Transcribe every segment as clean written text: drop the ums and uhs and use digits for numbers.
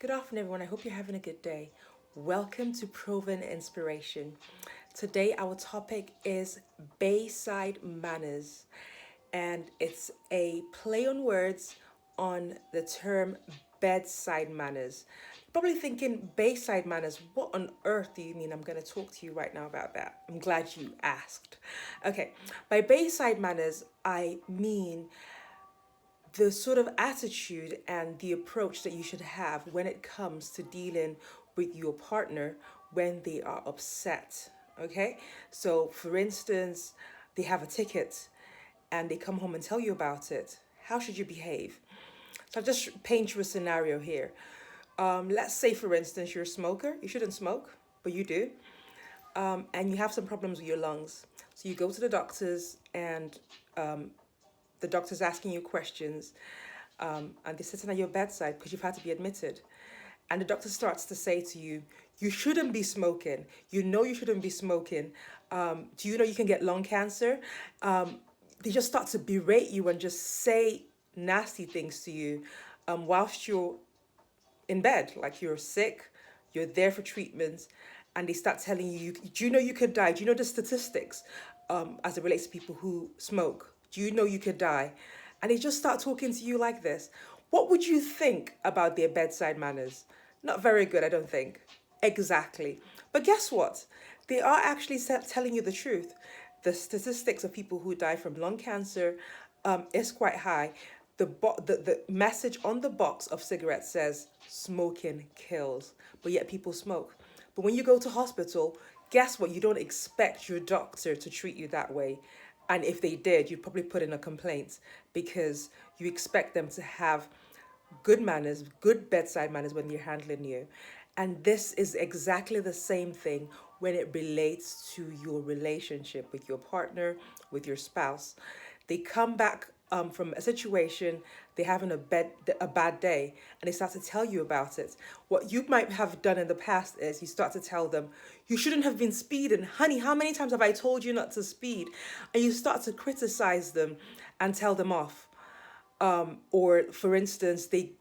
Good afternoon, everyone. I hope you're having a good day. Welcome to Proven Inspiration. Today, our topic is Bayside Manners, and it's a play on words on the term bedside manners. Probably thinking Bayside manners, what on earth do you mean? I'm going to talk to you right now about that. I'm glad you asked. Okay, by Bayside manners, I mean the sort of attitude and the approach that you should have when it comes to dealing with your partner when they are upset. Okay, so for instance, they have a ticket and they come home and tell you about it. How should you behave? So I'll just paint you a scenario here. Let's say, for instance, you're a smoker. You shouldn't smoke, but you do. And you have some problems with your lungs. So you go to the doctors, and the doctor's asking you questions, and they're sitting at your bedside because you've had to be admitted. And the doctor starts to say to you, you shouldn't be smoking. You know you shouldn't be smoking. Do you know you can get lung cancer? They just start to berate you and just say nasty things to you whilst you're in bed, like you're sick, you're there for treatment, and they start telling you, do you know you could die? Do you know the statistics as it relates to people who smoke? Do you know you could die? And they just start talking to you like this. What would you think about their bedside manners? Not very good, I don't think. Exactly. But guess what? They are actually telling you the truth. The statistics of people who die from lung cancer is quite high. The message on the box of cigarettes says smoking kills, but yet people smoke. But when you go to hospital, guess what? You don't expect your doctor to treat you that way. And if they did, you'd probably put in a complaint because you expect them to have good manners, good bedside manners when they're handling you. And this is exactly the same thing when it relates to your relationship with your partner, with your spouse. They come back from a situation, they're having a bad day, and they start to tell you about it. What you might have done in the past is you start to tell them, you shouldn't have been speeding. Honey, how many times have I told you not to speed? And you start to criticize them and tell them off. Or for instance, they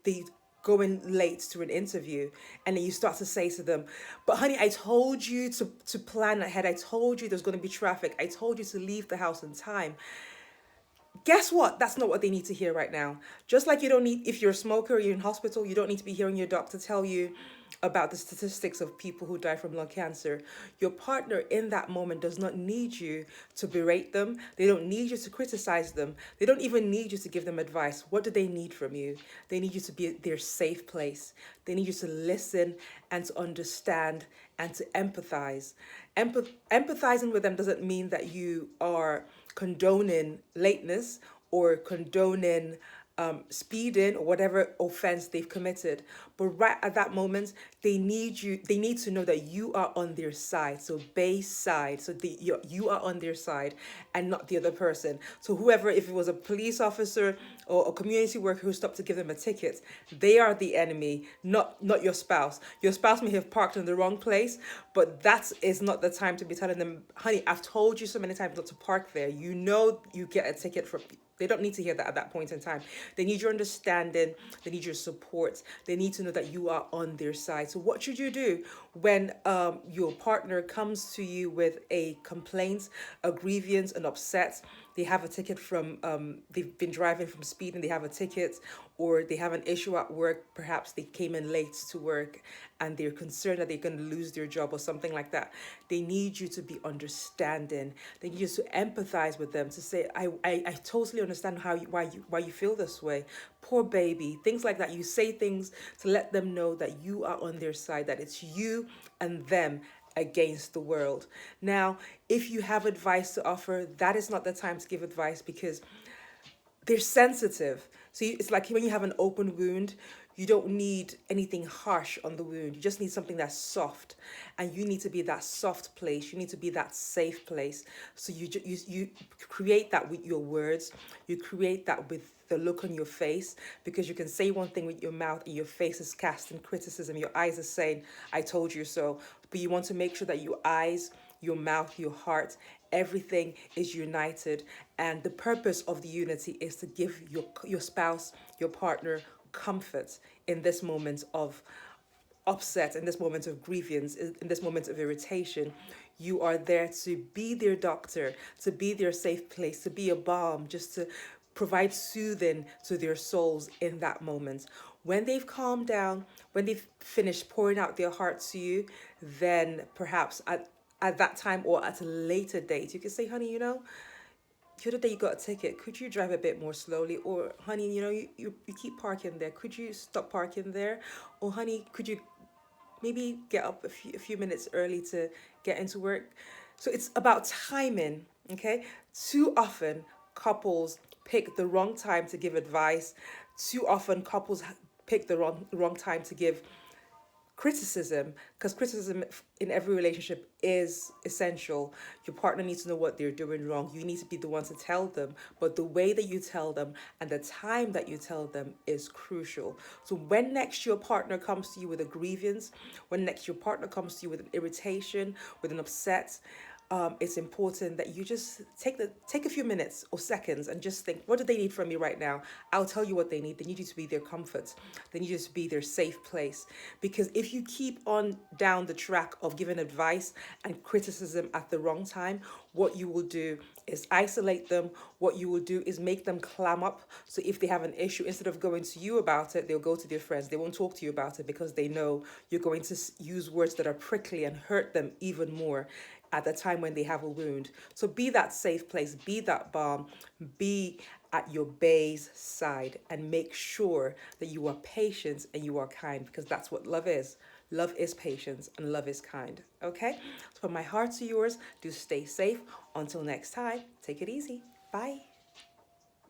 go in late to an interview, and then you start to say to them, but honey, I told you to plan ahead. I told you there's going to be traffic. I told you to leave the house in time. Guess what? That's not what they need to hear right now. Just like you don't need, if you're a smoker, you're in hospital, you don't need to be hearing your doctor tell you about the statistics of people who die from lung cancer. Your partner in that moment does not need you to berate them. They don't need you to criticize them. They don't even need you to give them advice. What do they need from you? They need you to be their safe place. They need you to listen and to understand and to empathize. Empathizing with them doesn't mean that you are condoning lateness or condoning speeding or whatever offense they've committed. But right at that moment, they need to know that you are on their side. So base side. So you are on their side and not the other person. So whoever, if it was a police officer or a community worker who stopped to give them a ticket, they are the enemy, not your spouse. Your spouse may have parked in the wrong place, but that is not the time to be telling them, honey, I've told you so many times not to park there. You know you get a ticket from. They don't need to hear that at that point in time. They need your understanding. They need your support. They need to know that you are on their side. So what should you do when your partner comes to you with a complaint, a grievance, an upset? They have a ticket from, they've been driving from speed and they have a ticket, or they have an issue at work. Perhaps they came in late to work and they're concerned that they're going to lose their job or something like that. They need you to be understanding. They need you to empathize with them, to say, I totally understand why you feel this way. Poor baby. Things like that. You say things to let them know that you are on their side, that it's you and them against the world. Now, if you have advice to offer, that is not the time to give advice because they're sensitive. So it's like when you have an open wound, you don't need anything harsh on the wound. You just need something that's soft, and you need to be that soft place. You need to be that safe place. So you create that with your words. You create that with the look on your face, because you can say one thing with your mouth and your face is casting criticism. Your eyes are saying, "I told you so." But you want to make sure that your eyes, your mouth, your heart, everything is united. And the purpose of the unity is to give your spouse, your partner, comfort in this moment upset, in this moment of grievance, in this moment of irritation, you are there to be their doctor, to be their safe place, to be a balm, just to provide soothing to their souls in that moment. When they've calmed down, when they've finished pouring out their heart to you, then perhaps at that time or at a later date, you can say, honey, the other day you got a ticket. Could you drive a bit more slowly? Or, honey, you keep parking there. Could you stop parking there? Or, honey, could you maybe get up a few minutes early to get into work? So it's about timing, okay? Too often, couples pick the wrong time to give advice. Too often, couples pick the wrong time to give criticism, because criticism in every relationship is essential. Your partner needs to know what they're doing wrong. You need to be the one to tell them, but the way that you tell them and the time that you tell them is crucial. So when next your partner comes to you with a grievance, when next your partner comes to you with an irritation, with an upset, it's important that you just take a few minutes or seconds and just think, what do they need from me right now? I'll tell you what they need. They need you to be their comfort. They need you to be their safe place. Because if you keep on down the track of giving advice and criticism at the wrong time, what you will do is isolate them. What you will do is make them clam up. So if they have an issue, instead of going to you about it, they'll go to their friends. They won't talk to you about it because they know you're going to use words that are prickly and hurt them even more at the time when they have a wound. So be that safe place, be that balm, be at your bae's side, and make sure that you are patient and you are kind, because that's what love is. Love is patience and love is kind. Okay? So from my heart to yours, do stay safe. Until next time, take it easy. Bye.